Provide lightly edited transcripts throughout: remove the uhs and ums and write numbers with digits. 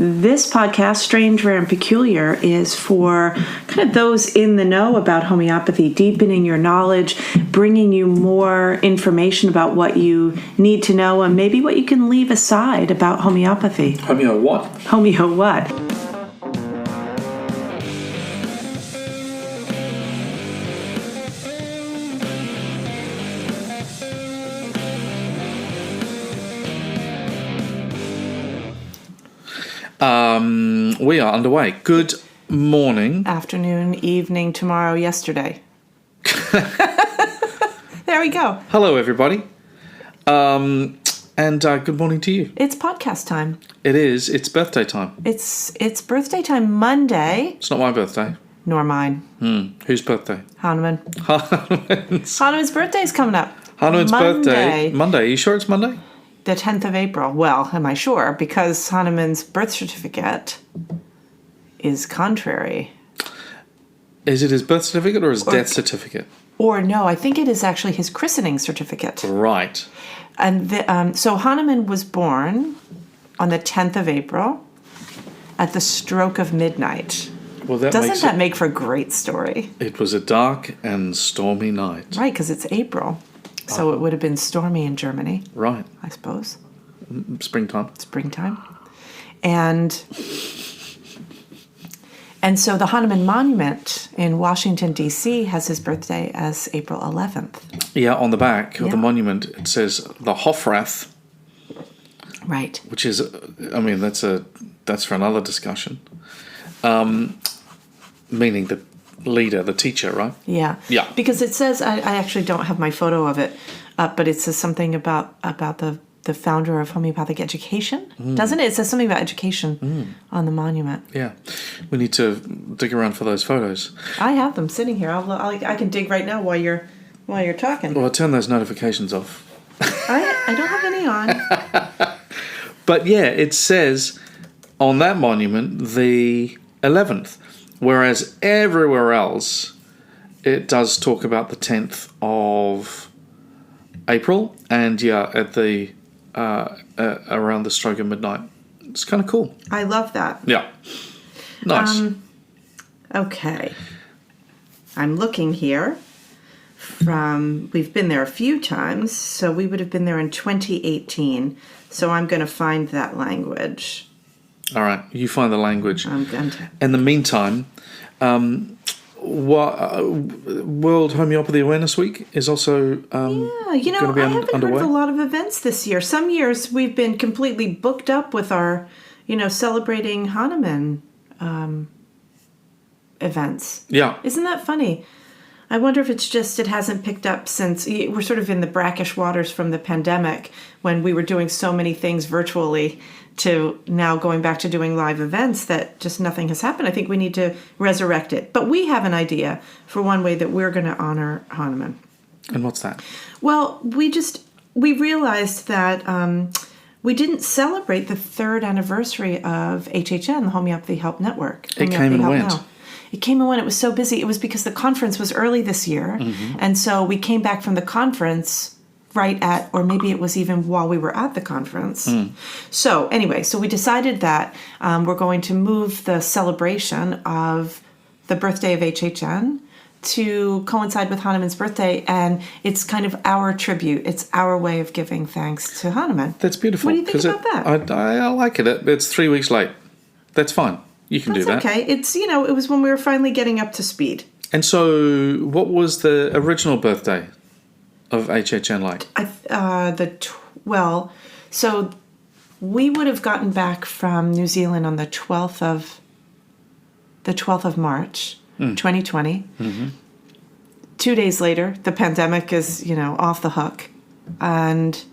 This podcast, Strange, Rare, and Peculiar, is for kind of those in the know about homeopathy, deepening your knowledge, bringing you more information about what you need to know, and maybe what you can leave aside about homeopathy. Homeo what? Homeo what? We are underway. Good morning. Afternoon, evening, tomorrow, yesterday. There we go. Hello, everybody. And good morning to you. It's podcast time. It is. It's birthday time. It's birthday time Monday. It's not my birthday. Nor mine. Whose birthday? Hahnemann. Hahnemann's. Hahnemann's birthday's coming up. Hahnemann's birthday. Monday. Are you sure it's Monday? The 10th of April. Well, am I sure? Because Hahnemann's birth certificate is contrary. Is it his birth certificate or his death certificate? Or no, I think it is actually his christening certificate. Right. And so Hahnemann was born on the 10th of April at the stroke of midnight. Well, Doesn't that make for a great story? It was a dark and stormy night. Right, because it's April. So it would have been stormy in Germany. Right. I suppose. Springtime. And so the Hahnemann Monument in Washington, D.C. has his birthday as April 11th. Yeah, on the back of the monument it says the Hofrath. Right. Which is, I mean, that's for another discussion. Meaning the leader, the teacher, right? Yeah. Yeah. Because it says, I actually don't have my photo of it up, but it says something about the founder of homeopathic education, doesn't it? It says something about education on the monument. Yeah. We need to dig around for those photos. I have them sitting here. I can dig right now while you're talking. Well, I'll turn those notifications off. I don't have any on. But yeah, it says on that monument the 11th, whereas everywhere else it does talk about the 10th of April, and at the around the stroke of midnight. It's kind of cool. I love that. Yeah. Nice. Okay. I'm looking here we've been there a few times, so we would have been there in 2018. So I'm going to find that language. All right, you find the language. I'm going to. In the meantime, World Homeopathy Awareness Week is also going to be I haven't underway. heard of a lot of events this year. Some years we've been completely booked up with our, celebrating Hahnemann events. Yeah. Isn't that funny? I wonder if it's just it hasn't picked up since we're sort of in the brackish waters from the pandemic when we were doing so many things virtually to now going back to doing live events that just nothing has happened. I think we need to resurrect it. But we have an idea for one way that we're going to honor Hahnemann. And what's that? Well, we realized that we didn't celebrate the third anniversary of HHN, the Homeopathy Help Network. It came and went. It came and went. It was so busy. It was because the conference was early this year. Mm-hmm. And so we came back from the conference right at, or maybe it was even while we were at the conference. So anyway, we decided that we're going to move the celebration of the birthday of HHN to coincide with Hahnemann's birthday, and it's kind of our tribute. It's our way of giving thanks to Hahnemann. That's beautiful. What do you think about that? I like it. It's 3 weeks late. That's fine. You can do that. That's okay. It's, it was when we were finally getting up to speed. And so what was the original birthday of HHN like? So we would have gotten back from New Zealand on the 12th of March, 2020. Mm-hmm. 2 days later, the pandemic is, off the hook. And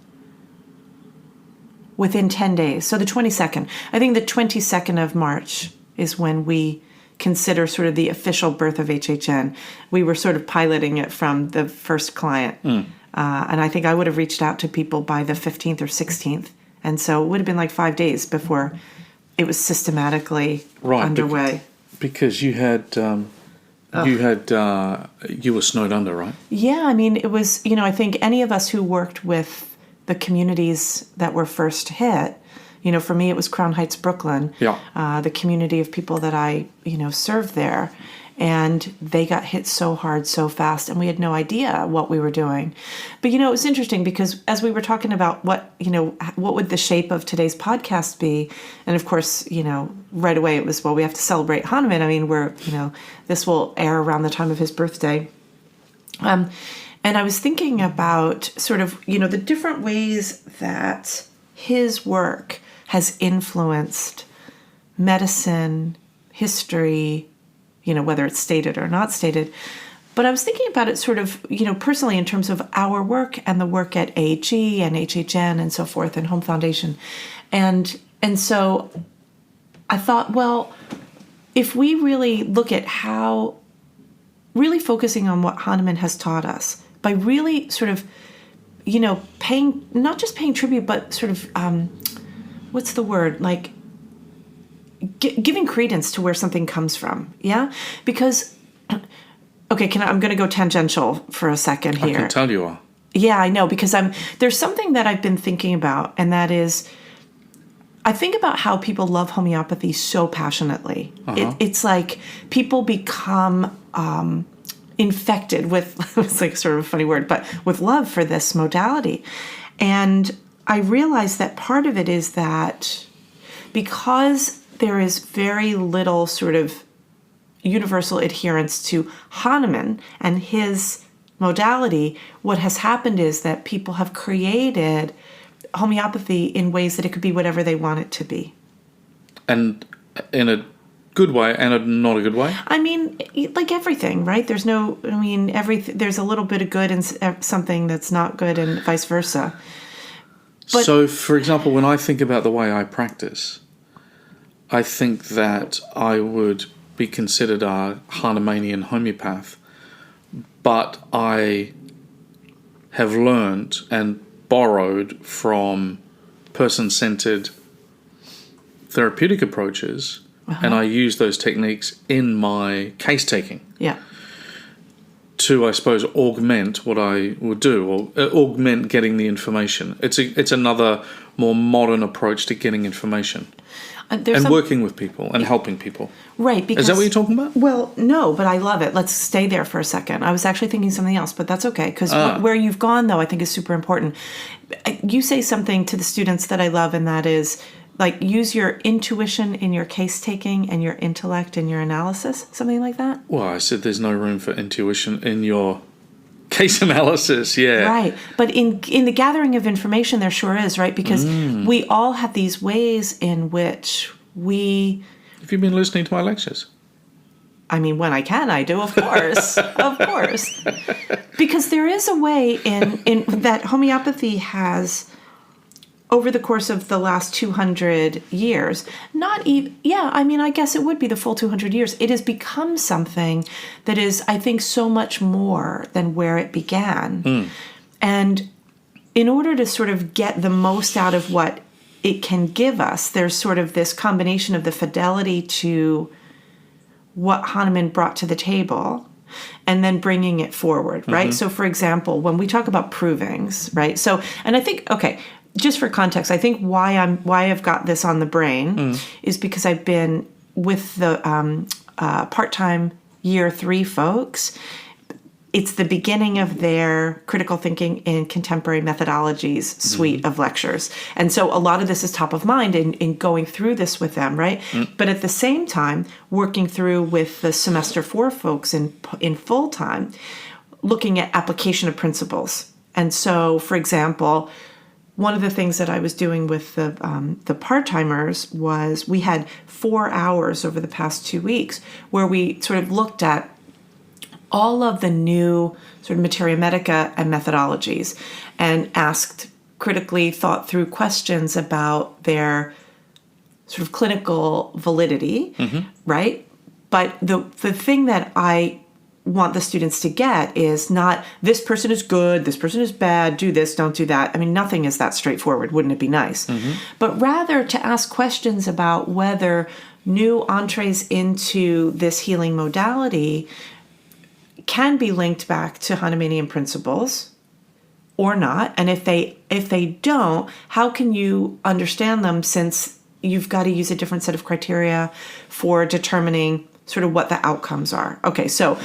within 10 days, so the 22nd, I think the 22nd of March is when we consider sort of the official birth of HHN. We were sort of piloting it from the first client. And I think I would have reached out to people by the 15th or 16th. And so it would have been like 5 days before it was systematically underway. Because you had, you were snowed under, right? Yeah, I mean, it was, I think any of us who worked with the communities that were first hit For me, it was Crown Heights, Brooklyn, the community of people that I, served there. And they got hit so hard, so fast, and we had no idea what we were doing. But, it was interesting because as we were talking about what would the shape of today's podcast be? And of course, right away it was, we have to celebrate Hahnemann. I mean, this will air around the time of his birthday. And I was thinking about sort of, the different ways that his work has influenced medicine, history, whether it's stated or not stated. But I was thinking about it sort of, personally in terms of our work and the work at AHE and HHN and so forth and Home Foundation. And so I thought, well, if we really look at how, really focusing on what Hahnemann has taught us, by really sort of, paying, not just paying tribute, but sort of, what's the word? Like, giving credence to where something comes from, yeah? Because, okay, I'm going to go tangential for a second here. I can tell you are. Yeah, I know, because there's something that I've been thinking about, and that is, I think about how people love homeopathy so passionately. It's like people become infected with, it's like sort of a funny word, but with love for this modality. And I realize that part of it is that because there is very little sort of universal adherence to Hahnemann and his modality, what has happened is that people have created homeopathy in ways that it could be whatever they want it to be. And in a good way and a not a good way? I mean, like everything, right? There's there's a little bit of good and something that's not good and vice versa. But, so, for example, when I think about the way I practice, I think that I would be considered a Hahnemannian homeopath, but I have learned and borrowed from person-centered therapeutic approaches, and I use those techniques in my case-taking. Yeah. To, I suppose, augment what I would do, or augment getting the information. It's another more modern approach to getting information. And working with people and helping people. Right. Because, is that what you're talking about? Well, no, but I love it. Let's stay there for a second. I was actually thinking something else, but that's okay. Because where you've gone, though, I think is super important. You say something to the students that I love, and that is, like, use your intuition in your case-taking and your intellect in your analysis, something like that? Well, I said there's no room for intuition in your case analysis, yeah. Right. But in the gathering of information, there sure is, right? Because we all have these ways in which we... Have you been listening to my lectures? I mean, when I can, I do, of course. Of course. Because there is a way in that homeopathy has, over the course of the last 200 years, not even, I guess it would be the full 200 years, it has become something that is, I think, so much more than where it began. And in order to sort of get the most out of what it can give us, there's sort of this combination of the fidelity to what Hahnemann brought to the table and then bringing it forward, right? So, for example, when we talk about provings, right? So, and I think, okay, just for context, I think why I've got this on the brain is because I've been with the part-time year 3 folks. It's the beginning of their critical thinking in contemporary methodologies suite of lectures. And so a lot of this is top of mind in going through this with them, right? But at the same time, working through with the semester 4 folks in full time, looking at application of principles. And so, for example, one of the things that I was doing with the part-timers was we had 4 hours over the past 2 weeks where we sort of looked at all of the new sort of materia medica and methodologies and asked critically thought through questions about their sort of clinical validity, right? But the thing that I want the students to get is not this person is good, this person is bad, do this, don't do that. I mean, nothing is that straightforward. Wouldn't it be nice? But rather to ask questions about whether new entrees into this healing modality can be linked back to Hahnemannian principles or not? And if they don't, how can you understand them, since you've got to use a different set of criteria for determining sort of what the outcomes are? Okay, so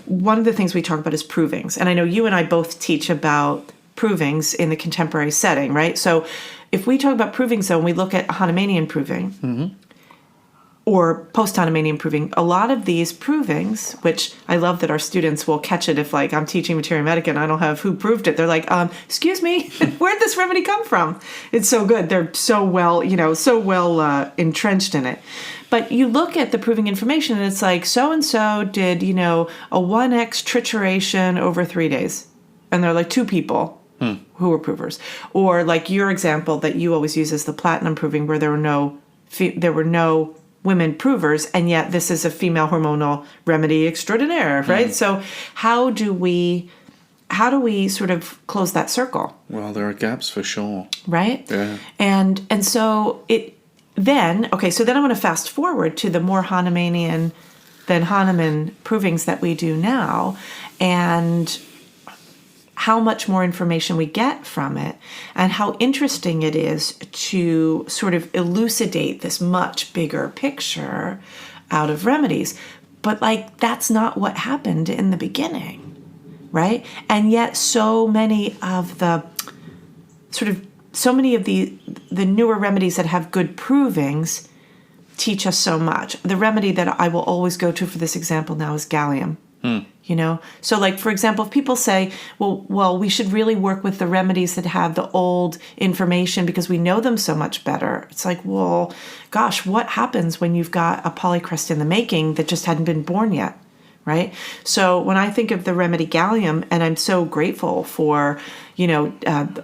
one of the things we talk about is provings. And I know you and I both teach about provings in the contemporary setting, right? So if we talk about provings, though, and we look at Hahnemannian proving, or post-Hahnemannian proving, a lot of these provings, which I love that our students will catch it if, like, I'm teaching materia medica and I don't have who proved it. They're like, excuse me, where'd this remedy come from? It's so good. They're so well, entrenched in it. But you look at the proving information and it's like, so-and-so did, a 1x trituration over 3 days. And they're like 2 people who were provers. Or like your example that you always use as the platinum proving, where there were no women provers, and yet this is a female hormonal remedy extraordinaire, right? So how do we sort of close that circle? Well, there are gaps for sure. Right? Yeah. And so so then I'm going to fast forward to the more Hahnemannian than Hahnemann provings that we do now, and how much more information we get from it, and how interesting it is to sort of elucidate this much bigger picture out of remedies. But like, that's not what happened in the beginning, right? And yet so many of the newer remedies that have good provings teach us so much. The remedy that I will always go to for this example now is gallium. So like, for example, if people say, well, we should really work with the remedies that have the old information because we know them so much better. It's like, well, gosh, what happens when you've got a polycrest in the making that just hadn't been born yet, right? So when I think of the remedy gallium, and I'm so grateful for,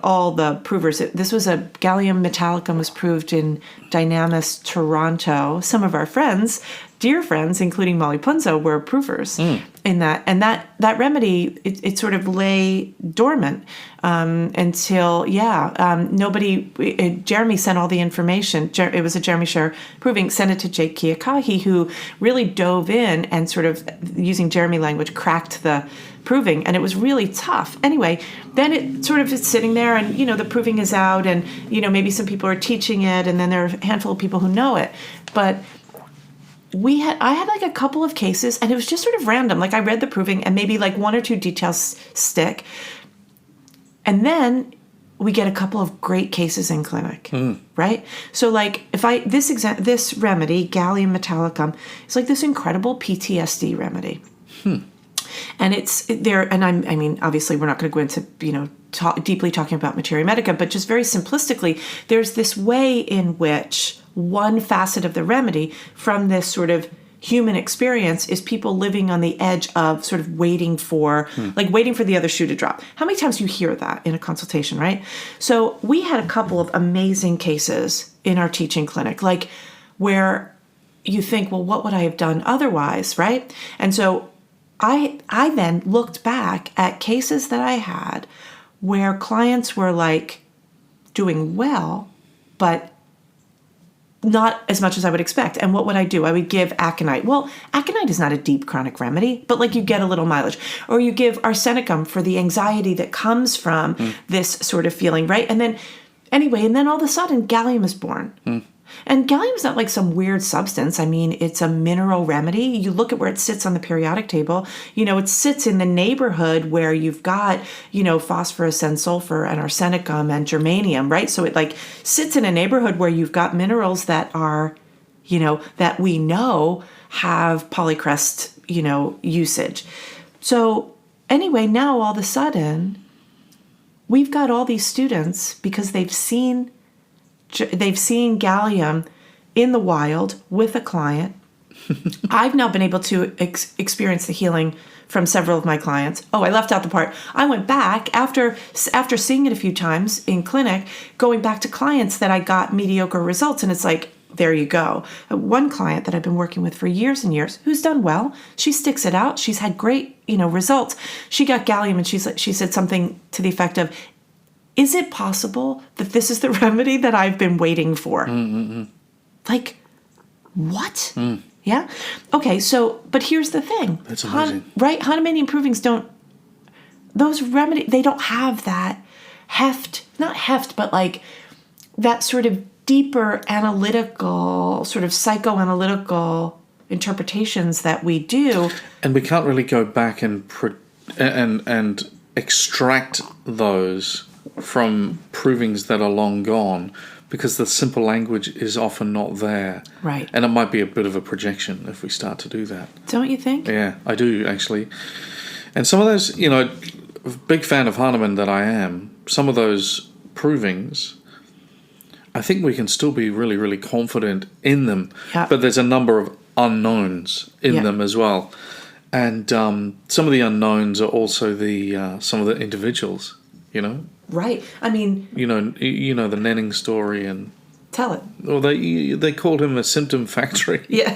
all the provers. This was a gallium metallicum was proved in Dynamis, Toronto. Some of our friends, dear friends, including Molly Punzo, were provers in that. And that remedy, it sort of lay dormant until, Jeremy sent all the information. It was a Jeremy Sher proving, sent it to Jake Kiyakahi, who really dove in and sort of, using Jeremy language, cracked the proving, and it was really tough. Anyway, then it sort of is sitting there, and the proving is out, and maybe some people are teaching it, and then there are a handful of people who know it. But I had like a couple of cases, and it was just sort of random. Like, I read the proving, and maybe like 1 or 2 details stick, and then we get a couple of great cases in clinic, right? So like, this remedy, gallium metallicum, is like this incredible PTSD remedy. And it's there, and I mean, obviously we're not going to go into, deeply talking about materia medica, but just very simplistically, there's this way in which one facet of the remedy from this sort of human experience is people living on the edge of sort of waiting for the other shoe to drop. How many times do you hear that in a consultation, right? So we had a couple of amazing cases in our teaching clinic, like where you think, well, what would I have done otherwise, right? And so I then looked back at cases that I had where clients were like doing well, but not as much as I would expect. And what would I do? I would give aconite. Well, aconite is not a deep chronic remedy, but like, you get a little mileage. Or you give arsenicum for the anxiety that comes from this sort of feeling, right? And then all of a sudden, gallium is born. And gallium is not like some weird substance. I mean, it's a mineral remedy. You look at where it sits on the periodic table. It sits in the neighborhood where you've got, phosphorus and sulfur and arsenicum and germanium, right? So it like sits in a neighborhood where you've got minerals that are, that we know have polycrest, usage. So anyway, now all of a sudden, we've got all these students, because they've seen gallium in the wild with a client. I've now been able to experience the healing from several of my clients. Oh, I left out the part. I went back after seeing it a few times in clinic, going back to clients that I got mediocre results. And it's like, there you go. One client that I've been working with for years and years, who's done well, she sticks it out. She's had great, results. She got gallium, and she said something to the effect of, is it possible that this is the remedy that I've been waiting for? Like, what? Yeah? Okay, but here's the thing. That's amazing. Right? Hahnemannian provings they don't have that not heft, but like that sort of deeper analytical, sort of psychoanalytical interpretations that we do. And we can't really go back and extract those from provings that are long gone, because the simple language is often not there. Right. And it might be a bit of a projection if we start to do that. Don't you think? Yeah, I do, actually. And some of those, you know, big fan of Hahnemann that I am, some of those provings, I think we can still be really, really confident in them. Yeah. But there's a number of unknowns in them as well. And some of the unknowns are also some of the individuals, you know? Right. I mean... You know the Nenning story and... Tell it. Well, they called him a symptom factory. Yeah.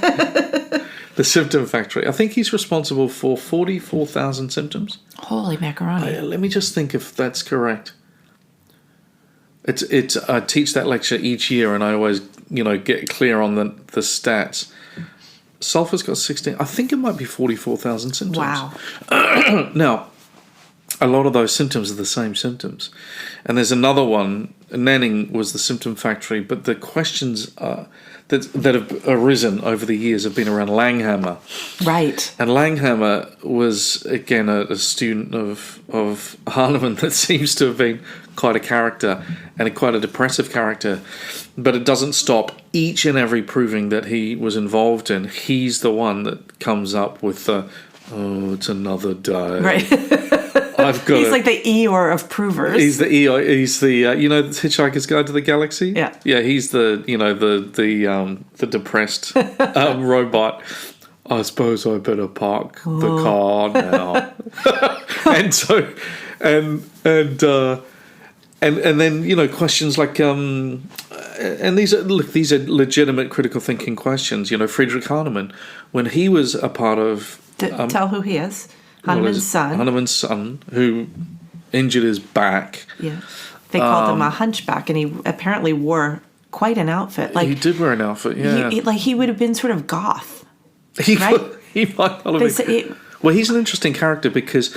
The symptom factory. I think he's responsible for 44,000 symptoms. Holy macaroni. Let me just think if that's correct. It's I teach that lecture each year, and I always, you know, get clear on the stats. Sulphur's got 16. I think it might be 44,000 symptoms. Wow. Now, a lot of those symptoms are the same symptoms. And there's another one. Nenning was the symptom factory, but the questions that have arisen over the years have been around Langhammer. Right. And Langhammer was, again, a student of Hahnemann that seems to have been quite a character, and quite a depressive character. But it doesn't stop each and every proving that he was involved in. He's the one that comes up with the, it's another day. Right. He's like the Eeyore of provers. He's the Eeyore. He's the you know, the Hitchhiker's Guide to the Galaxy. Yeah. Yeah. He's the, you know, the depressed robot. I suppose I better park the car now. And so, and then, you know, questions like and these are legitimate critical thinking questions. You know, Friedrich Hahnemann, when he was a part of tell who he is. Hahnemann's son, who injured his back. Yeah. They called him a hunchback, and he apparently wore quite an outfit. Like, he did wear an outfit, yeah. He would have been sort of goth, he right? He might not have been. Well, he's an interesting character because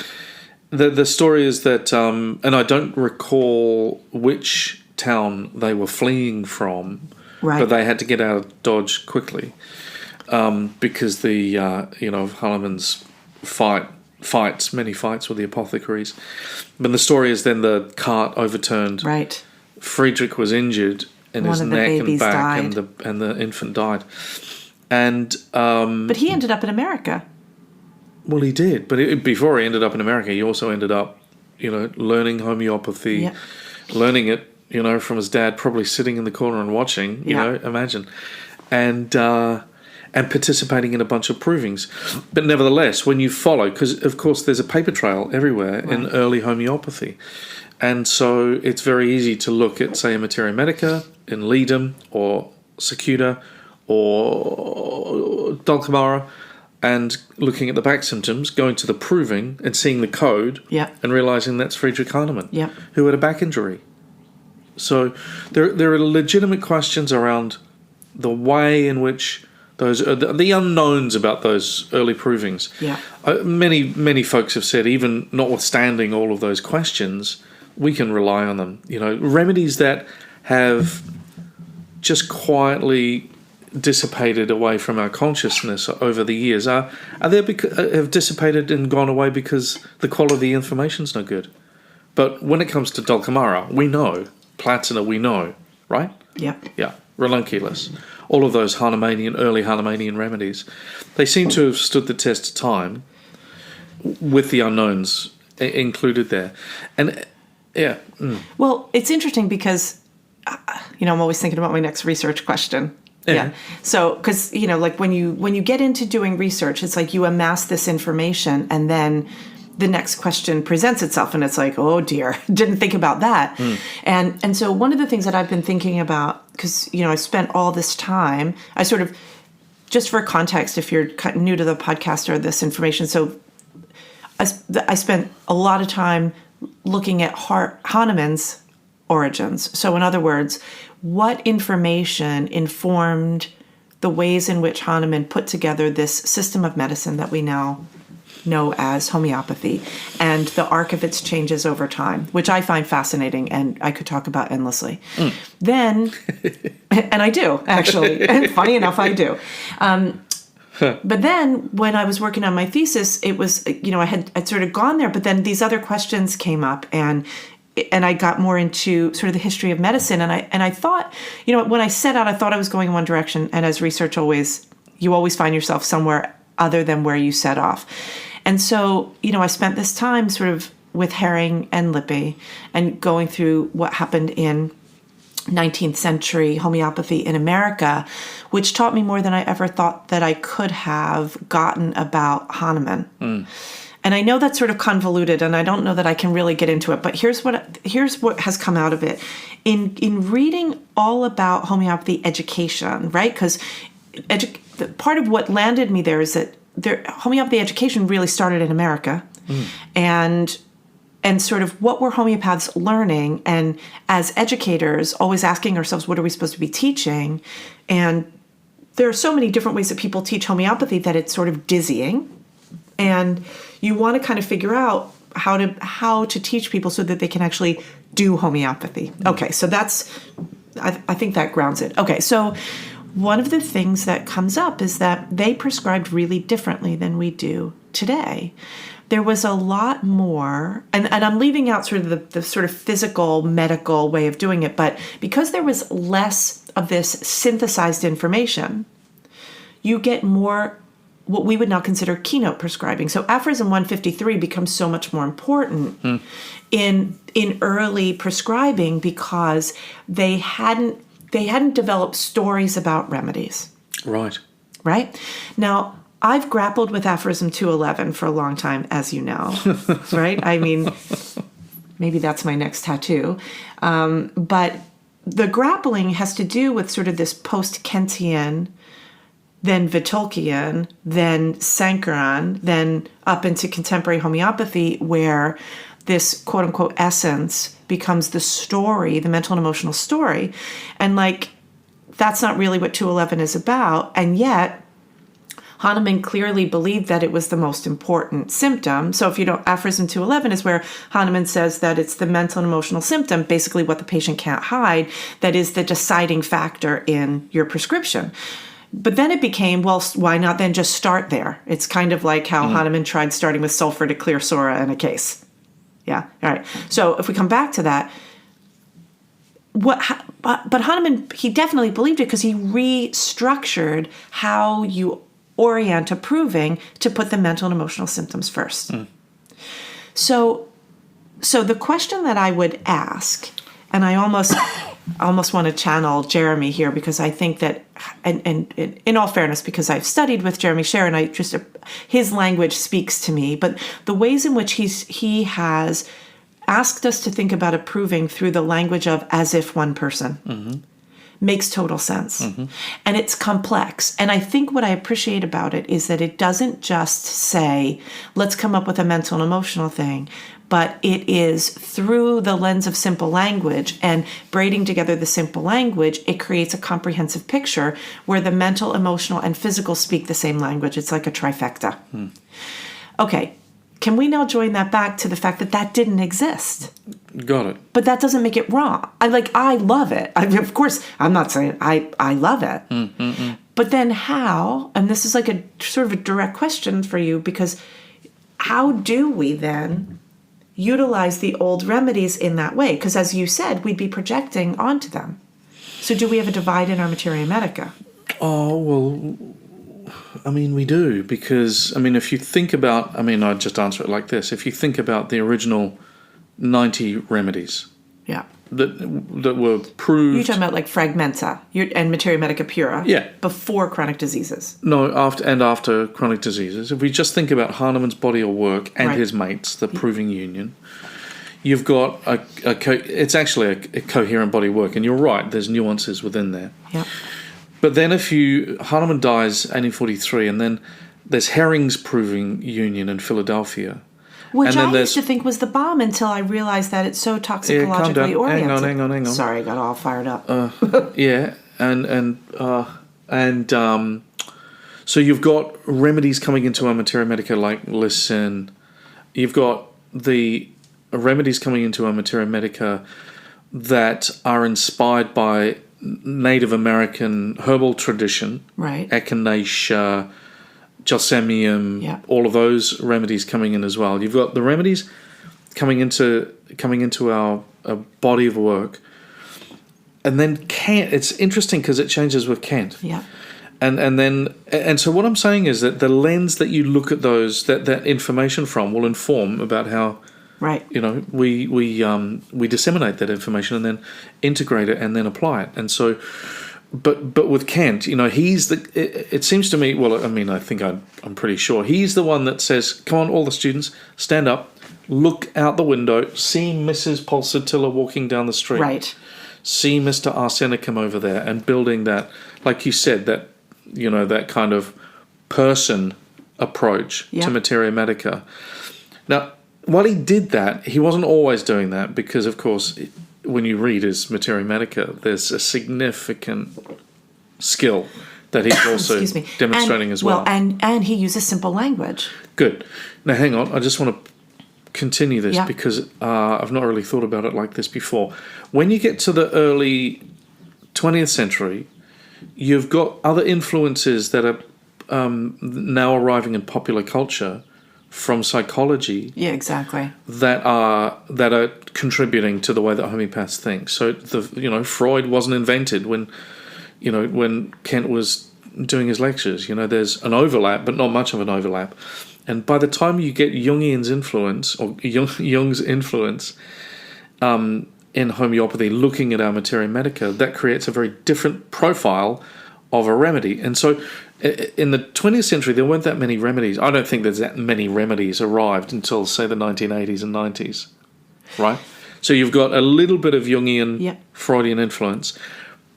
the story is that, and I don't recall which town they were fleeing from, right, but they had to get out of Dodge quickly because the, you know, Hahnemann's many fights with the apothecaries. But the story is then the cart overturned. Right. Friedrich was injured in his neck and back, and the infant died. And but he ended up in America. Well, he did. But before he ended up in America, he also ended up, you know, learning homeopathy, learning it, you know, from his dad, probably sitting in the corner and watching, you know, imagine. And participating in a bunch of provings. But nevertheless, when you follow, because of course there's a paper trail everywhere in early homeopathy. And so it's very easy to look at, say, a Materia Medica in Leadham or Secuta or Dulcamara, and looking at the back symptoms, going to the proving and seeing the code, and realising that's Friedrich Hahnemann, who had a back injury. So there are legitimate questions around the way in which those the unknowns about those early provings. Yeah, many folks have said, even notwithstanding all of those questions, we can rely on them. You know, remedies that have just quietly dissipated away from our consciousness over the years have dissipated and gone away because the quality of the information's no good. But when it comes to Dulcamara, we know. Platina, we know, right? Yeah. Yeah. Ranunculus. All of those early Hahnemannian remedies, they seem to have stood the test of time with the unknowns included there. And, Well, it's interesting because, you know, I'm always thinking about my next research question. Yeah. So, because, you know, like when you get into doing research, it's like you amass this information and then the next question presents itself and it's like, oh dear, didn't think about that. And so one of the things that I've been thinking about, because, you know, I spent all this time, I sort of, just for context, if you're new to the podcast or this information, so I spent a lot of time looking at Hahnemann's origins. So in other words, what information informed the ways in which Hahnemann put together this system of medicine that we now know as homeopathy and the arc of its changes over time, which I find fascinating and I could talk about endlessly. Then, and I do, actually. And funny enough, I do. But then when I was working on my thesis, it was, I'd sort of gone there, but then these other questions came up and I got more into sort of the history of medicine. And I thought, when I set out, I thought I was going in one direction. And as research you always find yourself somewhere other than where you set off. And so, I spent this time sort of with Herring and Lippe and going through what happened in 19th century homeopathy in America, which taught me more than I ever thought that I could have gotten about Hahnemann. And I know that's sort of convoluted, and I don't know that I can really get into it, but here's what has come out of it. In reading all about homeopathy education, right? Because part of what landed me there is that homeopathy education really started in America, and sort of what were homeopaths learning, and as educators, always asking ourselves, what are we supposed to be teaching? And there are so many different ways that people teach homeopathy that it's sort of dizzying, and you want to kind of figure out how to teach people so that they can actually do homeopathy. Okay, so I think that grounds it. Okay, so one of the things that comes up is that they prescribed really differently than we do today. There was a lot more, and I'm leaving out sort of the sort of physical, medical way of doing it, but because there was less of this synthesized information, you get more what we would now consider keynote prescribing. So aphorism 153 becomes so much more important in early prescribing because they hadn't developed stories about remedies. Right. Right? Now, I've grappled with aphorism 211 for a long time, as you know, right? I mean, maybe that's my next tattoo. But the grappling has to do with sort of this post-Kentian, then Vitolkian, then Sankaran, then up into contemporary homeopathy, where this quote-unquote essence becomes the story, the mental and emotional story. And that's not really what 211 is about. And yet, Hahnemann clearly believed that it was the most important symptom. So aphorism 211 is where Hahnemann says that it's the mental and emotional symptom, basically what the patient can't hide, that is the deciding factor in your prescription. But then it became, well, why not then just start there? It's kind of like how Hahnemann tried starting with sulfur to clear psora in a case. Yeah, all right. So if we come back to that, but Hahnemann, he definitely believed it because he restructured how you orient a proving to put the mental and emotional symptoms first. So the question that I would ask, and I almost want to channel Jeremy here because I think that, and in all fairness, because I've studied with Jeremy Sher and his language speaks to me, but the ways in which he has asked us to think about approving through the language of as if one person makes total sense. And it's complex. And I think what I appreciate about it is that it doesn't just say, let's come up with a mental and emotional thing, but it is through the lens of simple language and braiding together the simple language, it creates a comprehensive picture where the mental, emotional, and physical speak the same language. It's like a trifecta. Okay, can we now join that back to the fact that didn't exist? Got it. But that doesn't make it wrong. I love it. Of course, I'm not saying I love it. But then how, and this is like a sort of a direct question for you, because how do we then utilize the old remedies in that way? Because as you said, we'd be projecting onto them. So do we have a divide in our materia medica? Oh, well, I mean, we do, because, I mean, if you think about, I'd just answer it like this. If you think about the original 90 remedies that were proved... You're talking about like fragmenta and materia medica pura before chronic diseases. No, after chronic diseases. If we just think about Hahnemann's body of work and his mates, the proving union, you've got it's actually a coherent body of work, and you're right, there's nuances within there. Yeah. But then Hahnemann dies 1843, and then there's Herring's proving union in Philadelphia. Which I used to think was the bomb until I realized that it's so toxicologically oriented. Hang on. Sorry, I got all fired up. So you've got remedies coming into our materia medica like listen. You've got the remedies coming into our materia medica that are inspired by Native American herbal tradition, Right. echinacea, gelsemium, Yeah. all of those remedies coming in as well. You've got the remedies coming into our body of work, and then Kent. It's interesting because it changes with Kent. Yeah. And so what I'm saying is that the lens that you look at that information from will inform about how Right. we disseminate that information and then integrate it and then apply it. And so, but with Kent, it seems to me. Well, I mean, I think I'm pretty sure he's the one that says, "Come on, all the students, stand up, look out the window, see Mrs. Pulsatilla walking down the street, Right. see Mr. Arsenicum over there," and building that, like you said, that kind of person approach to materia medica. Now, while he did that, he wasn't always doing that because, of course, when you read his materia medica, there's a significant skill that he's also demonstrating as well. And he uses simple language. Good. Now, hang on. I just want to continue this Yeah. because I've not really thought about it like this before. When you get to the early 20th century, you've got other influences that are now arriving in popular culture from psychology. Yeah, exactly. That are contributing to the way that homeopaths think. So Freud wasn't invented when Kent was doing his lectures. There's an overlap, but not much of an overlap. And by the time you get Jung's influence in homeopathy, looking at our materia medica, that creates a very different profile of a remedy. And so in the 20th century, there weren't that many remedies. I don't think there's that many remedies arrived until, say, the 1980s and 90s, right? So you've got a little bit of Jungian, Freudian influence.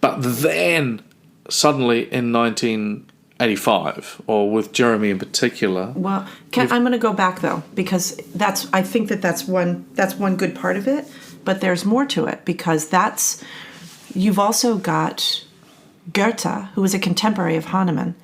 But then, suddenly in 1985, or with Jeremy in particular... Well, I'm going to go back, though, because I think that's one good part of it, but there's more to it, because you've also got Goethe, who was a contemporary of Hahnemann.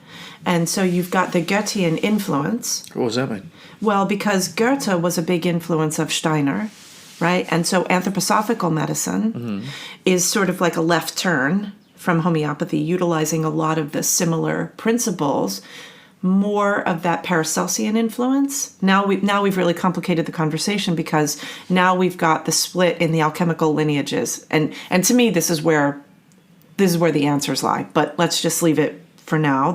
And so you've got the Goethean influence. What does that mean? Well, because Goethe was a big influence of Steiner, right? And so anthroposophical medicine is sort of like a left turn from homeopathy, utilizing a lot of the similar principles, more of that Paracelsian influence. Now we've really complicated the conversation because now we've got the split in the alchemical lineages. And to me, this is where the answers lie. But let's just leave it for now.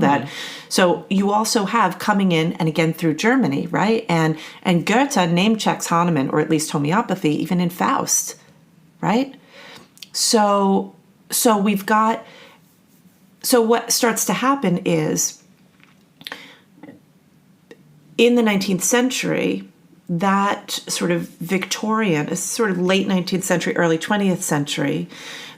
So you also have coming in, and again through Germany, right? And Goethe name checks Hahnemann, or at least homeopathy, even in Faust, right? So what starts to happen is in the 19th century, that sort of Victorian, sort of late 19th century, early 20th century,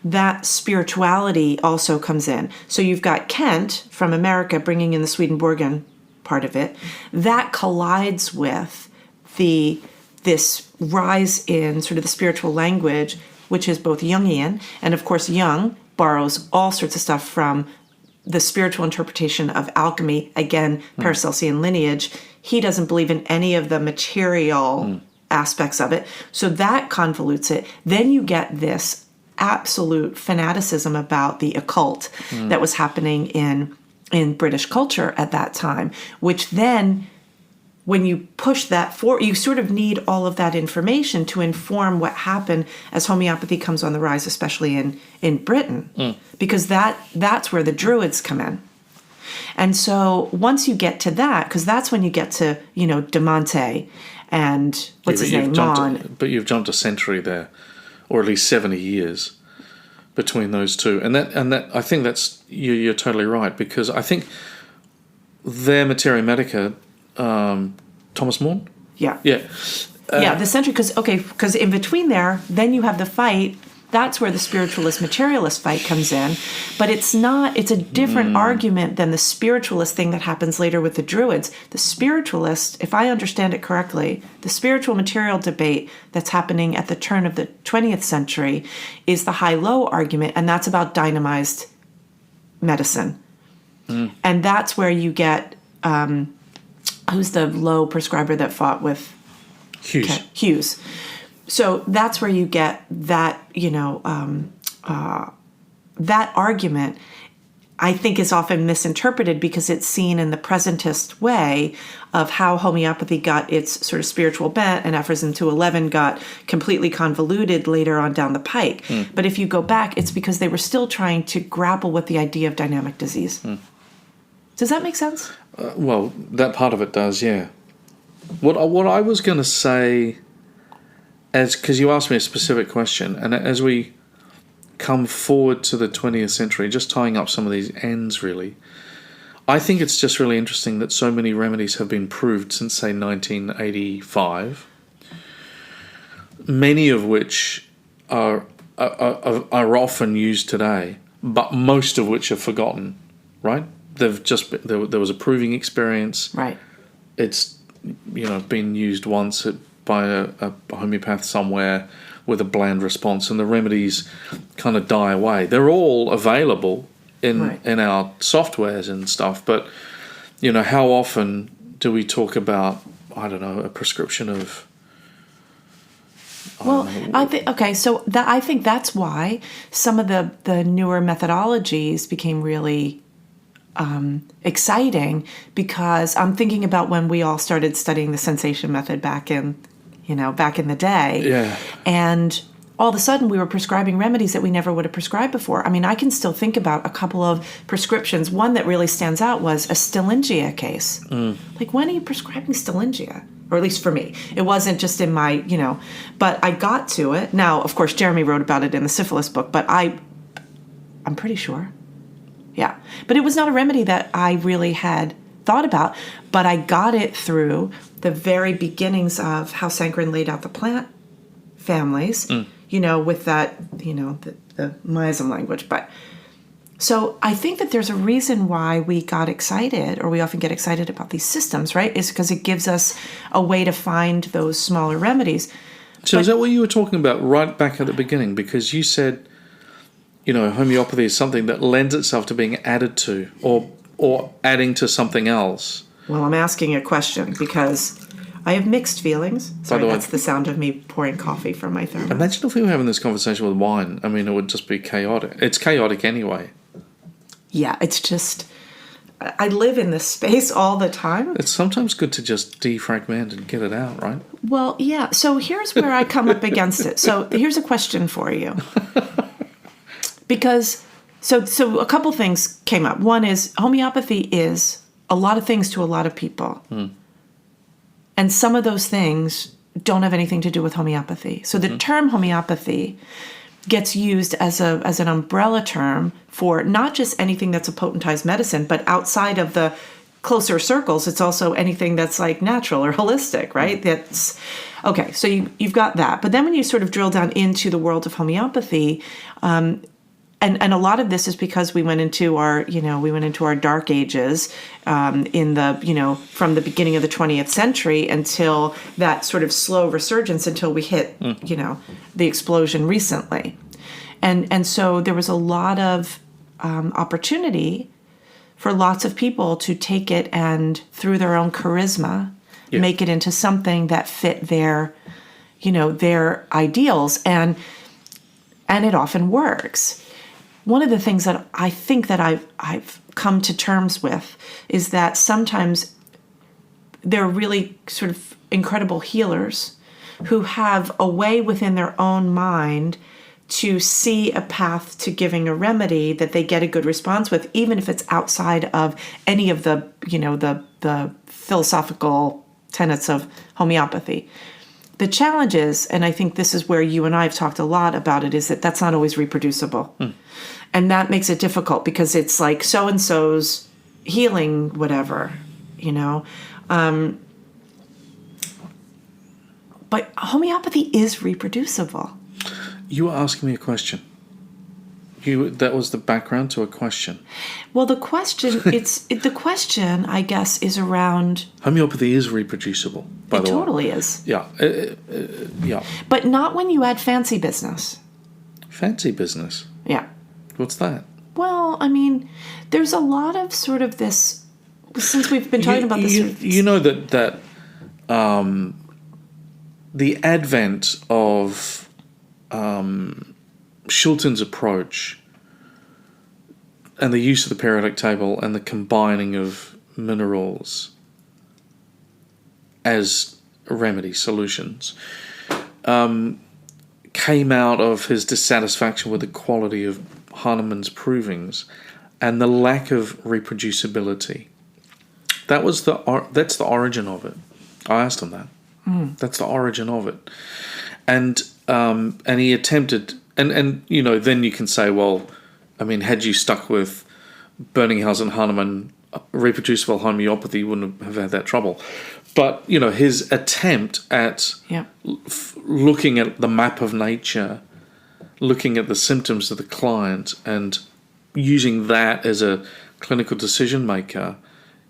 that spirituality also comes in. So you've got Kent from America bringing in the Swedenborgian part of it. That collides with this rise in sort of the spiritual language, which is both Jungian, and of course Jung borrows all sorts of stuff from the spiritual interpretation of alchemy, again, Paracelsian lineage. He doesn't believe in any of the material aspects of it. So that convolutes it. Then you get this absolute fanaticism about the occult that was happening in British culture at that time, which then, when you push that forward, you sort of need all of that information to inform what happened as homeopathy comes on the rise, especially in Britain, because that's where the Druids come in. And so once you get to that, because that's when you get to, De Monte and what's his name, But you've jumped a century there, or at least 70 years between those two. And that I think that's, you're totally right, because I think their materia medica, Thomas More? Yeah. Yeah. The century, because in between there, then you have the fight. That's where the spiritualist materialist fight comes in, but it's a different argument than the spiritualist thing that happens later with the Druids. The spiritualist, if I understand it correctly, the spiritual material debate that's happening at the turn of the 20th century is the high-low argument, and that's about dynamized medicine. And that's where you get, who's the low prescriber that fought with Hughes. Hughes. So that's where you get that, that argument, I think, is often misinterpreted because it's seen in the presentist way of how homeopathy got its sort of spiritual bent and aphorism 211 got completely convoluted later on down the pike. But if you go back, it's because they were still trying to grapple with the idea of dynamic disease. Does that make sense? Well, that part of it does, yeah. What I was going to say, because you asked me a specific question, and as we come forward to the 20th century, just tying up some of these ends really, I think it's just really interesting that so many remedies have been proved since, say, 1985, many of which are often used today, but most of which are forgotten, right? They've just there was a proving experience. Right. It's been used once by a homeopath somewhere with a bland response, and the remedies kind of die away. They're all available in our softwares and stuff, but how often do we talk about, I don't know, a prescription of? I think that's why some of the newer methodologies became really exciting, because I'm thinking about when we all started studying the sensation method back in the day. Yeah. And all of a sudden we were prescribing remedies that we never would have prescribed before. I mean, I can still think about a couple of prescriptions. One that really stands out was a Stillingia case. Like, when are you prescribing Stillingia? Or at least for me. It wasn't just in my, but I got to it. Now, of course, Jeremy wrote about it in the syphilis book, but I'm pretty sure. Yeah. But it was not a remedy that I really had thought about, but I got it through the very beginnings of how Sankrin laid out the plant families, with that, the miasm language. But so I think that there's a reason why we got excited, or we often get excited about these systems, right? Is because it gives us a way to find those smaller remedies. So is that what you were talking about right back at the beginning? Because you said, homeopathy is something that lends itself to being added to or adding to something else. Well, I'm asking a question because I have mixed feelings. Sorry, that's the sound of me pouring coffee from my thermos. Imagine if we were having this conversation with wine. I mean, it would just be chaotic. It's chaotic anyway. Yeah, it's just, I live in this space all the time. It's sometimes good to just defragment and get it out, right? Well, yeah. So here's where I come up against it. So here's a question for you. Because, so a couple things came up. One is homeopathy is a lot of things to a lot of people. And some of those things don't have anything to do with homeopathy. So the term homeopathy gets used as an umbrella term for not just anything that's a potentized medicine, but outside of the closer circles, it's also anything that's like natural or holistic, right? That's okay. So you've got that. But then when you sort of drill down into the world of homeopathy, and a lot of this is because we went into our dark ages in the, from the beginning of the 20th century until that sort of slow resurgence until we hit, the explosion recently. And so there was a lot of opportunity for lots of people to take it and through their own charisma, make it into something that fit their ideals. And it often works. One of the things that I think that I've come to terms with is that sometimes there are really sort of incredible healers who have a way within their own mind to see a path to giving a remedy that they get a good response with, even if it's outside of any of the, the philosophical tenets of homeopathy. The challenge is, and I think this is where you and I have talked a lot about it, is that that's not always reproducible. And that makes it difficult because it's like so-and-so's healing whatever, But homeopathy is reproducible. You were asking me a question. That was the background to a question. Well, the question, the question, I guess, is around... Homeopathy is reproducible, by the way. It totally is. Yeah. Yeah. But not when you add fancy business. Fancy business? Yeah. What's that? Well, I mean, there's a lot of sort of this, since we've been talking about this. You know that the advent of Shilton's approach and the use of the periodic table and the combining of minerals as remedy solutions came out of his dissatisfaction with the quality of Hahnemann's provings and the lack of reproducibility. That's the origin of it. I asked him that. That's the origin of it, and he attempted, and you know, then you can say, well, I mean, had you stuck with Berninghaus and Hahnemann, reproducible homeopathy wouldn't have had that trouble. But you know, his attempt at looking at the map of nature, looking at the symptoms of the client, and using that as a clinical decision maker.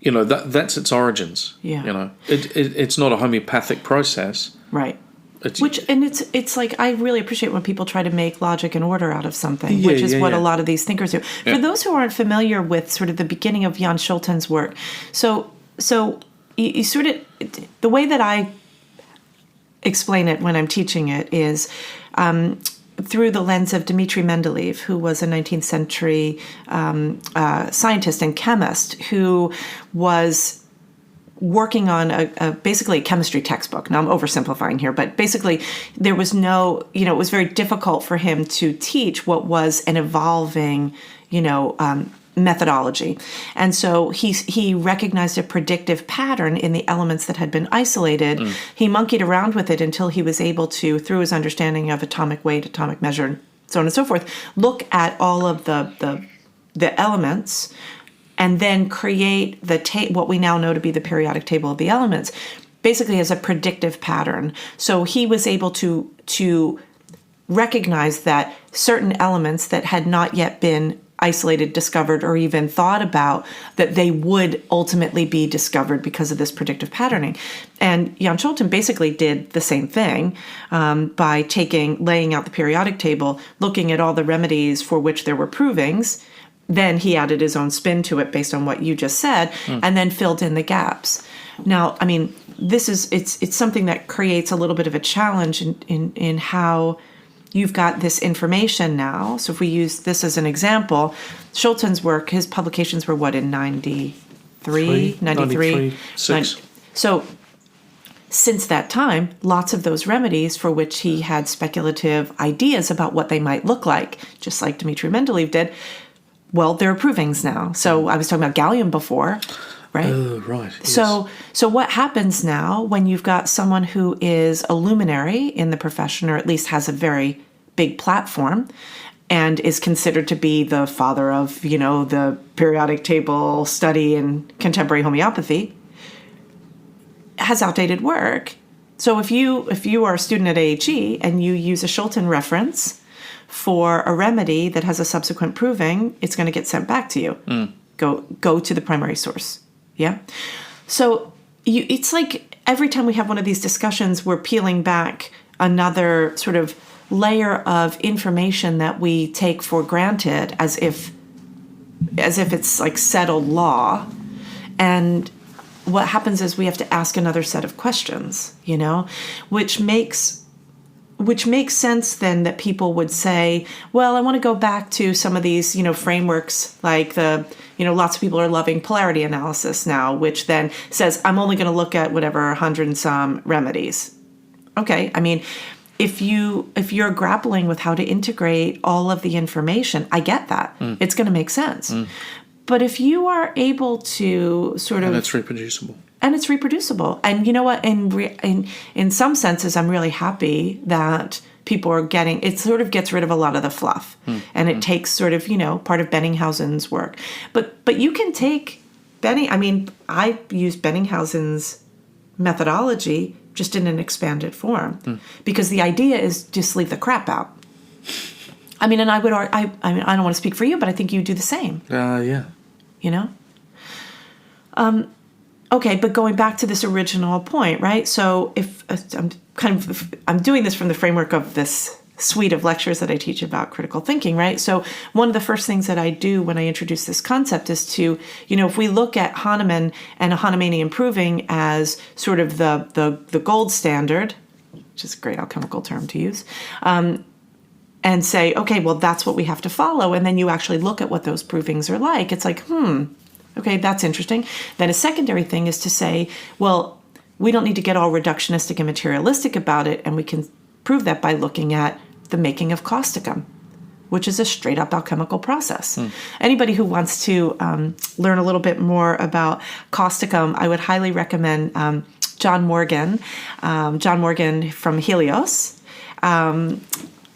You know, that's its origins. Yeah. You know, it's not a homeopathic process. Right. It's like, I really appreciate when people try to make logic and order out of something, which is what a lot of these thinkers do. For those who aren't familiar with sort of the beginning of Jan Schulten's work, so you sort of, the way that I explain it when I'm teaching it is through the lens of Dmitri Mendeleev, who was a 19th century scientist and chemist who was working on basically a chemistry textbook. Now I'm oversimplifying here, but basically there was no, it was very difficult for him to teach what was an evolving, methodology. And so he recognized a predictive pattern in the elements that had been isolated. He monkeyed around with it until he was able to, through his understanding of atomic weight, atomic measure, and so on and so forth, look at all of the elements and then create what we now know to be the periodic table of the elements, basically as a predictive pattern. So he was able to recognize that certain elements that had not yet been isolated, discovered, or even thought about, that they would ultimately be discovered because of this predictive patterning. And Jan Schulten basically did the same thing by laying out the periodic table, looking at all the remedies for which there were provings. Then he added his own spin to it based on what you just said, and then filled in the gaps. Now, I mean, it's something that creates a little bit of a challenge in how you've got this information now. So if we use this as an example, Schulten's work, his publications were in 93, 6. So since that time, lots of those remedies for which he had speculative ideas about what they might look like, just like Dmitri Mendeleev did, well, there are provings now. So I was talking about gallium before, right? Oh, right. Yes. So what happens now when you've got someone who is a luminary in the profession, or at least has a very big platform, and is considered to be the father of, the periodic table study in contemporary homeopathy, has outdated work. So if you are a student at AHE and you use a Schulten reference for a remedy that has a subsequent proving, it's going to get sent back to you. Go to the primary source. Yeah. So it's like every time we have one of these discussions, we're peeling back another sort of layer of information that we take for granted as if it's like settled law. And what happens is we have to ask another set of questions, which makes sense then that people would say, well, I want to go back to some of these, frameworks, like lots of people are loving polarity analysis now, which then says, I'm only going to look at whatever 100 and some remedies. Okay. I mean, if you're grappling with how to integrate all of the information, I get that. It's going to make sense. But if you are able to And it's reproducible. And you know what? In some senses, I'm really happy that people are getting, it sort of gets rid of a lot of the fluff. And it takes sort of, part of Benninghausen's work. But you can take I use Benninghausen's methodology just in an expanded form, because the idea is just leave the crap out. I mean, and I don't want to speak for you, but I think you do the same. Yeah. Okay, but going back to this original point, right? So if I'm doing this from the framework of this suite of lectures that I teach about critical thinking, right? So one of the first things that I do when I introduce this concept is to, if we look at Hahnemann and Hahnemannian proving as sort of the gold standard, which is a great alchemical term to use, and say, okay, well, that's what we have to follow. And then you actually look at what those provings are like. It's like, okay, that's interesting. Then a secondary thing is to say, well, we don't need to get all reductionistic and materialistic about it, and we can prove that by looking at the making of causticum, which is a straight up alchemical process. Anybody who wants to learn a little bit more about causticum, I would highly recommend John Morgan from Helios.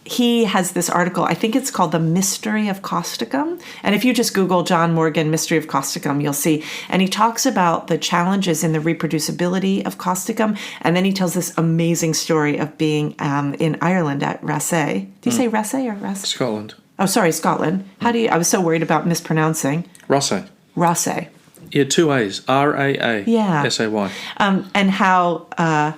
He has this article, I think it's called The Mystery of Causticum. And if you just Google John Morgan, Mystery of Causticum, you'll see. And he talks about the challenges in the reproducibility of causticum. And then he tells this amazing story of being in Ireland at Raasay. Do you say Raasay or Raasay? Scotland. Oh, sorry, Scotland. How do you, I was so worried about mispronouncing. Raasay. Raasay. Yeah, 2 A's. R-A-A. Yeah. S-A-Y. And how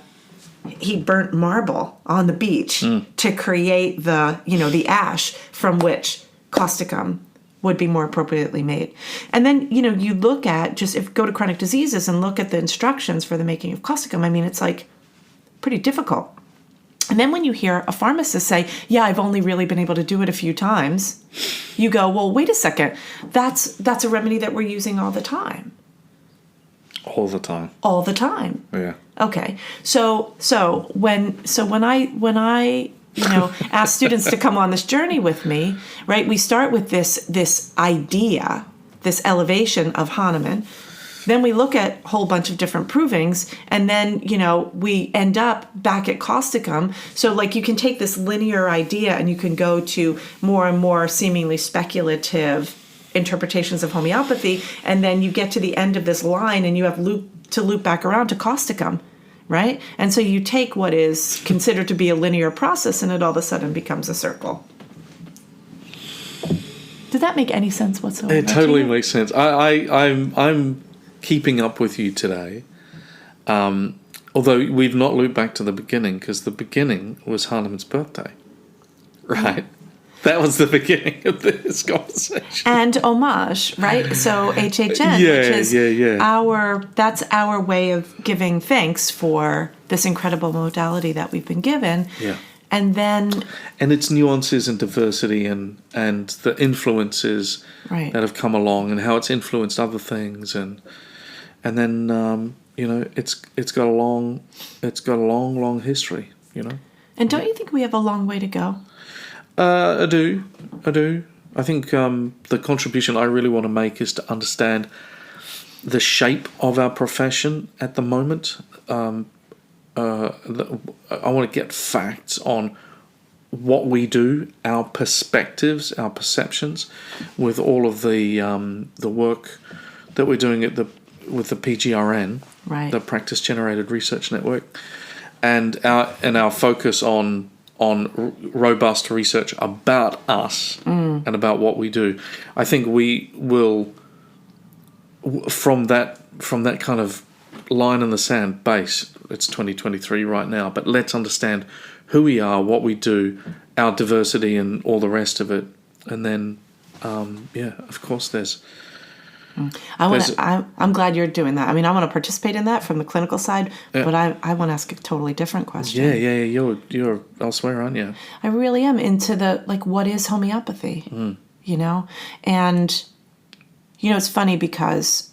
he burnt marble on the beach to create the ash from which causticum would be more appropriately made. And then, you look at go to chronic diseases and look at the instructions for the making of causticum. I mean, it's like pretty difficult. And then when you hear a pharmacist say, yeah, I've only really been able to do it a few times, you go, well, wait a second. That's a remedy that we're using all the time. All the time. All the time. Yeah. Okay. So when I ask students to come on this journey with me, right? We start with this idea, this elevation of Hahnemann. Then we look at a whole bunch of different provings, and then, we end up back at causticum. So like you can take this linear idea and you can go to more and more seemingly speculative interpretations of homeopathy, and then you get to the end of this line and you have to loop back around to causticum, right? And so you take what is considered to be a linear process and it all of a sudden becomes a circle. Did that make any sense whatsoever? It totally makes sense. I'm keeping up with you today, although we've not looped back to the beginning, because the beginning was Hahnemann's birthday, right? That was the beginning of this conversation. And homage, right? So HHN, which is that's our way of giving thanks for this incredible modality that we've been given. Yeah. And its nuances and diversity and the influences that have come along and how it's influenced other things and then it's got a long history, And don't you think we have a long way to go? I do. I think the contribution I really want to make is to understand the shape of our profession at the moment. I want to get facts on what we do, our perspectives, our perceptions, with all of the work that we're doing with the PGRN, right, the Practice Generated Research Network, and our focus on robust research about us and about what we do. I think we will, from that kind of line in the sand base, it's 2023 right now, but let's understand who we are, what we do, our diversity and all the rest of it. And then, of course there's... I'm glad you're doing that. I mean, I want to participate in that from the clinical side, but I want to ask a totally different question. Yeah. You're elsewhere, aren't you? I really am into what is homeopathy, And, it's funny because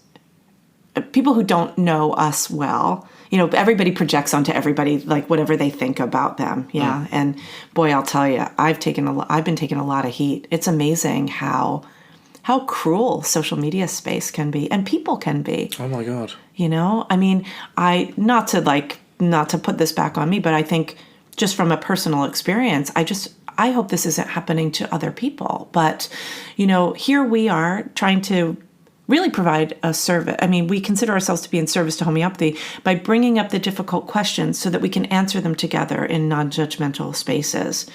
people who don't know us well, everybody projects onto everybody, whatever they think about them. Yeah. And boy, I'll tell you, I've been taking a lot of heat. It's amazing how cruel social media space can be and people can be. Oh my God. I mean, not to put this back on me, but I think just from a personal experience, I hope this isn't happening to other people. But, here we are trying to really provide a service. I mean, we consider ourselves to be in service to homeopathy by bringing up the difficult questions so that we can answer them together in non-judgmental spaces.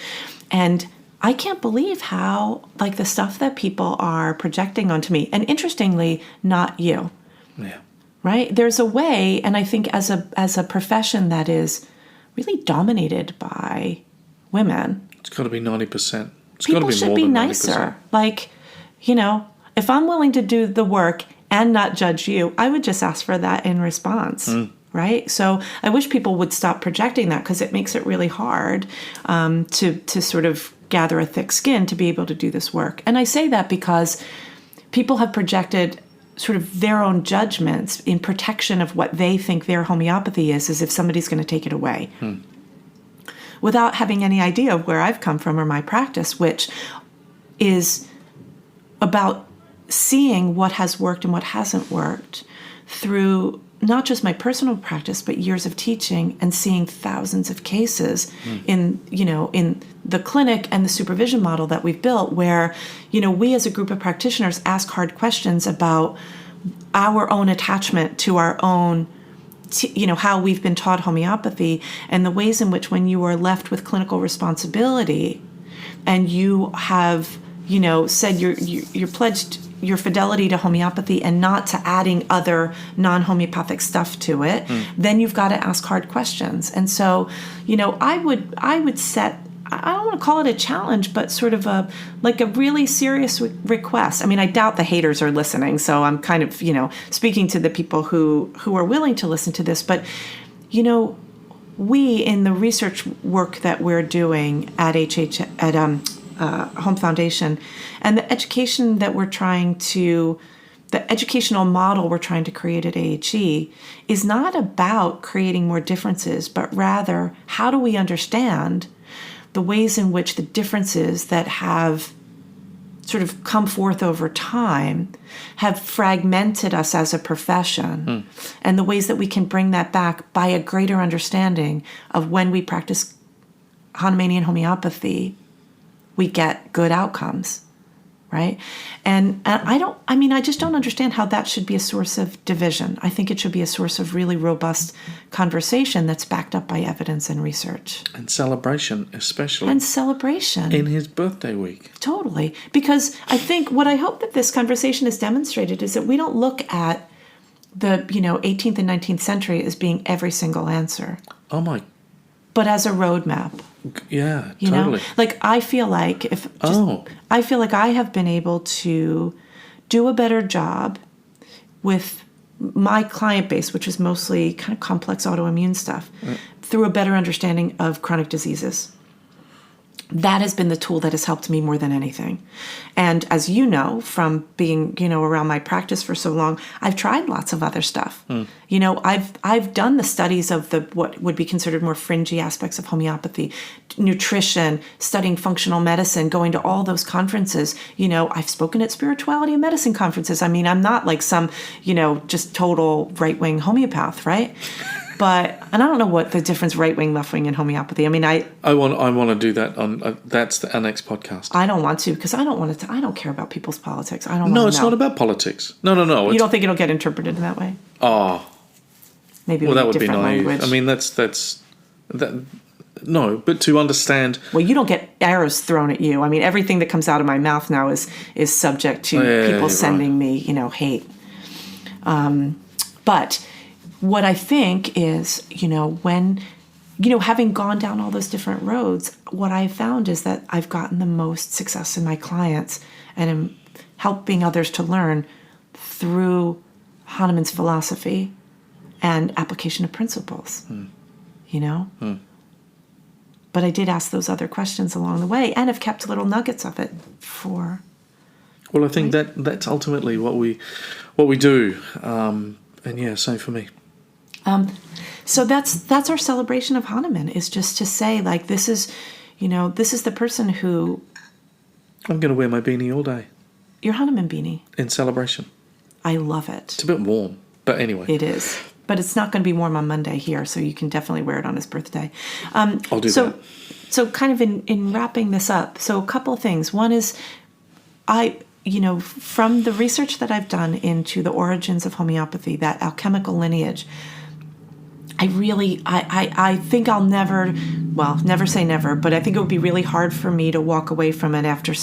And I can't believe how, the stuff that people are projecting onto me, and interestingly, not you. Yeah. Right? There's a way, and I think as a profession that is really dominated by women. It's got to be 90%. It's People got to be should more be than nicer. Like, if I'm willing to do the work and not judge you, I would just ask for that in response. Right? So I wish people would stop projecting that, because it makes it really hard to sort of gather a thick skin to be able to do this work. And I say that because people have projected sort of their own judgments in protection of what they think their homeopathy is, as if somebody's going to take it away. Without having any idea of where I've come from or my practice, which is about seeing what has worked and what hasn't worked through not just my personal practice, but years of teaching and seeing thousands of cases in the clinic and the supervision model that we've built, where, we as a group of practitioners ask hard questions about our own attachment to our own, how we've been taught homeopathy, and the ways in which, when you are left with clinical responsibility and you have, said you're pledged your fidelity to homeopathy and not to adding other non-homeopathic stuff to it, then you've got to ask hard questions. And so, I would set, I don't want to call it a challenge, but sort of a really serious request. I mean, I doubt the haters are listening, so I'm kind of, speaking to the people who are willing to listen to this. But, we, in the research work that we're doing at Home Foundation, and the education that the educational model we're trying to create at AHE is not about creating more differences, but rather, how do we understand the ways in which the differences that have sort of come forth over time have fragmented us as a profession, and the ways that we can bring that back by a greater understanding of when we practice Hahnemannian homeopathy, we get good outcomes, right? And I just don't understand how that should be a source of division. I think it should be a source of really robust conversation that's backed up by evidence and research. And celebration, especially. And celebration. In his birthday week. Totally. Because I think what I hope that this conversation has demonstrated is that we don't look at the, 18th and 19th century as being every single answer. Oh my. But as a roadmap. Yeah, totally. I feel like I feel like I have been able to do a better job with my client base, which is mostly kind of complex autoimmune stuff, through a better understanding of chronic diseases. That has been the tool that has helped me more than anything. And as you know, from being, around my practice for so long, I've tried lots of other stuff. I've done the studies of what would be considered more fringy aspects of homeopathy, nutrition, studying functional medicine, going to all those conferences. I've spoken at spirituality and medicine conferences. I mean, I'm not like some, just total right-wing homeopath, right? And I don't know what the difference right-wing, left-wing in homeopathy. I mean, I want to do that on that's our next podcast. I don't want to, because I don't care about people's politics. I don't. No, want it's to know. not about politics. No. You don't think it'll get interpreted in that way? Oh, maybe. Well, that would be different naive. language. I mean, that's that. No, but to understand. Well, you don't get arrows thrown at you. I mean, everything that comes out of my mouth now is subject to people sending me, hate. But what I think is, when, having gone down all those different roads, what I found is that I've gotten the most success in my clients and am helping others to learn through Hahnemann's philosophy and application of principles, But I did ask those other questions along the way, and have kept little nuggets of it for. Well, I think that's ultimately what we do, and yeah, same for me. So that's our celebration of Hahnemann, is just to say, like, this is the person who. I'm going to wear my beanie all day. Your Hahnemann beanie. In celebration. I love it. It's a bit warm, but anyway. It is. But it's not going to be warm on Monday here, so you can definitely wear it on his birthday. I'll do that. So kind of in wrapping this up, so a couple of things. One is, from the research that I've done into the origins of homeopathy, that alchemical lineage, I think I'll never say never, but I think it would be really hard for me to walk away from it after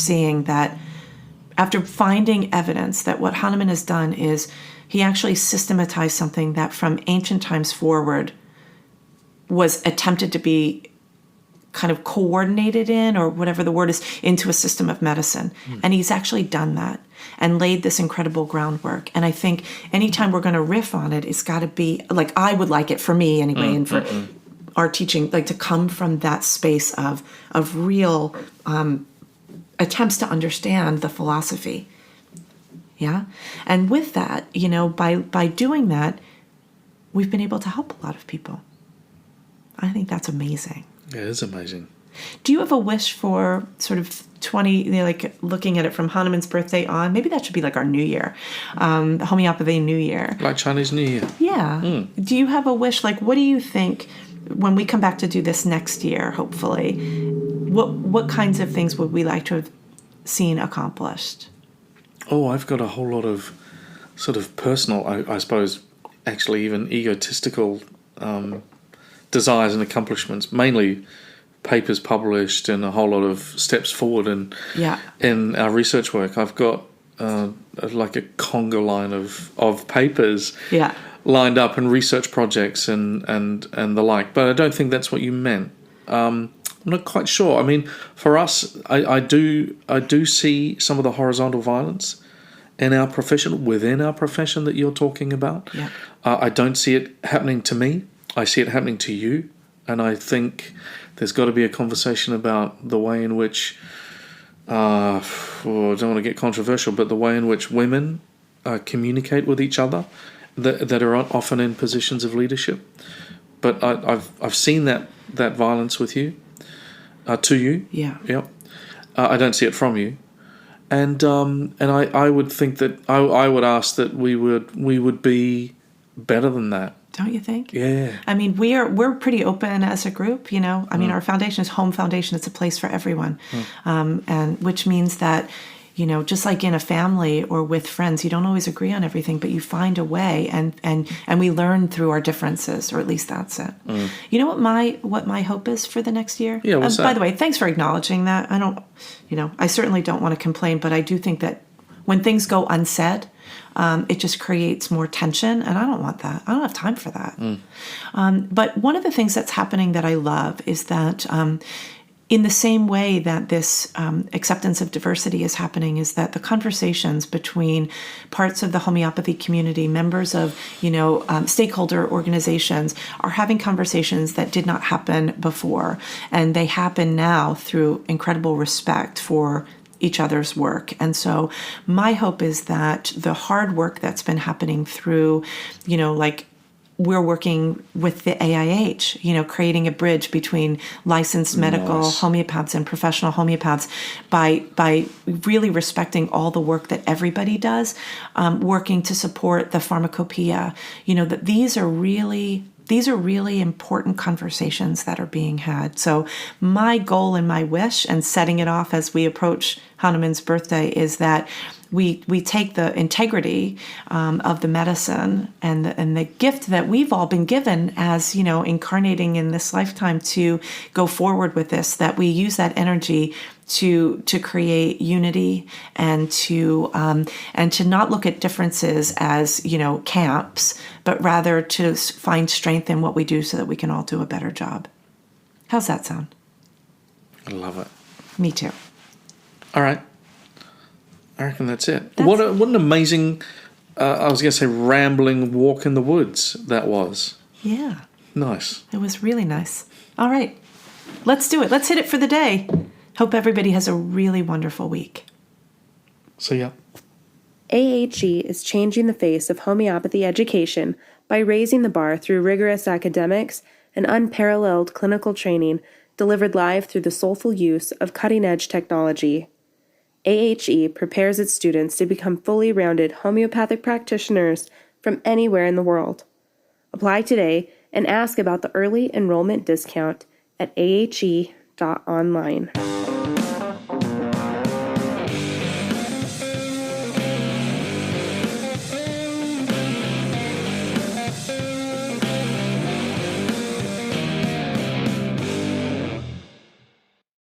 finding evidence that what Hahnemann has done is he actually systematized something that from ancient times forward was attempted to be kind of coordinated in, or whatever the word is, into a system of medicine. And he's actually done that and laid this incredible groundwork. And I think anytime we're going to riff on it, it's got to be, like, I would like it for me anyway, and for our teaching, like, to come from that space of real attempts to understand the philosophy. Yeah. And with that, by doing that, we've been able to help a lot of people. I think that's amazing. Yeah, it is amazing. Do you have a wish for sort of 20, like looking at it from Hahnemann's birthday on? Maybe that should be like our new year, the Homeopathy New Year. Like Chinese New Year. Yeah. Do you have a wish? Like, what do you think when we come back to do this next year, hopefully, what kinds of things would we like to have seen accomplished? Oh, I've got a whole lot of sort of personal, I suppose, actually even egotistical desires and accomplishments, mainly papers published and a whole lot of steps forward in our research work. I've got like a conga line of papers lined up and research projects and the like, but I don't think that's what you meant. I'm not quite sure. I mean, for us, I do see some of the horizontal violence in our profession, within our profession that you're talking about. Yeah. I don't see it happening to me. I see it happening to you. And I think there's got to be a conversation about the way in which, I don't want to get controversial, but the way in which women communicate with each other that are often in positions of leadership. But I've seen that violence with you, to you. Yeah. Yep. I don't see it from you. And I would think that I would ask that we would be better than that. Don't you think? Yeah. I mean, we're pretty open as a group, I mean, our foundation is Home Foundation. It's a place for everyone. And which means that, just like in a family or with friends, you don't always agree on everything, but you find a way, and we learn through our differences, or at least that's it. You know what my hope is for the next year? Yeah, what's that? By the way, thanks for acknowledging that. I don't, I certainly don't want to complain, but I do think that when things go unsaid, it just creates more tension, and I don't want that. I don't have time for that. But one of the things that's happening that I love is that in the same way that this acceptance of diversity is happening, is that the conversations between parts of the homeopathy community, members of, stakeholder organizations, are having conversations that did not happen before. And they happen now through incredible respect for each other's work. And so my hope is that the hard work that's been happening through, we're working with the AIH, creating a bridge between licensed medical homeopaths and professional homeopaths by really respecting all the work that everybody does, working to support the pharmacopoeia, that these are really important conversations that are being had. So my goal and my wish, and setting it off as we approach Hahnemann's birthday, is that we take the integrity of the medicine and the gift that we've all been given as, incarnating in this lifetime to go forward with this, that we use that energy to create unity and to not look at differences as, camps, but rather to find strength in what we do so that we can all do a better job. How's that sound? I love it. Me too. All right. I reckon that's it. What an amazing, I was going to say, rambling walk in the woods that was. Yeah. Nice. It was really nice. All right. Let's do it. Let's hit it for the day. Hope everybody has a really wonderful week. See ya. AHE is changing the face of homeopathy education by raising the bar through rigorous academics and unparalleled clinical training delivered live through the soulful use of cutting-edge technology. AHE prepares its students to become fully rounded homeopathic practitioners from anywhere in the world. Apply today and ask about the early enrollment discount at ahe.online.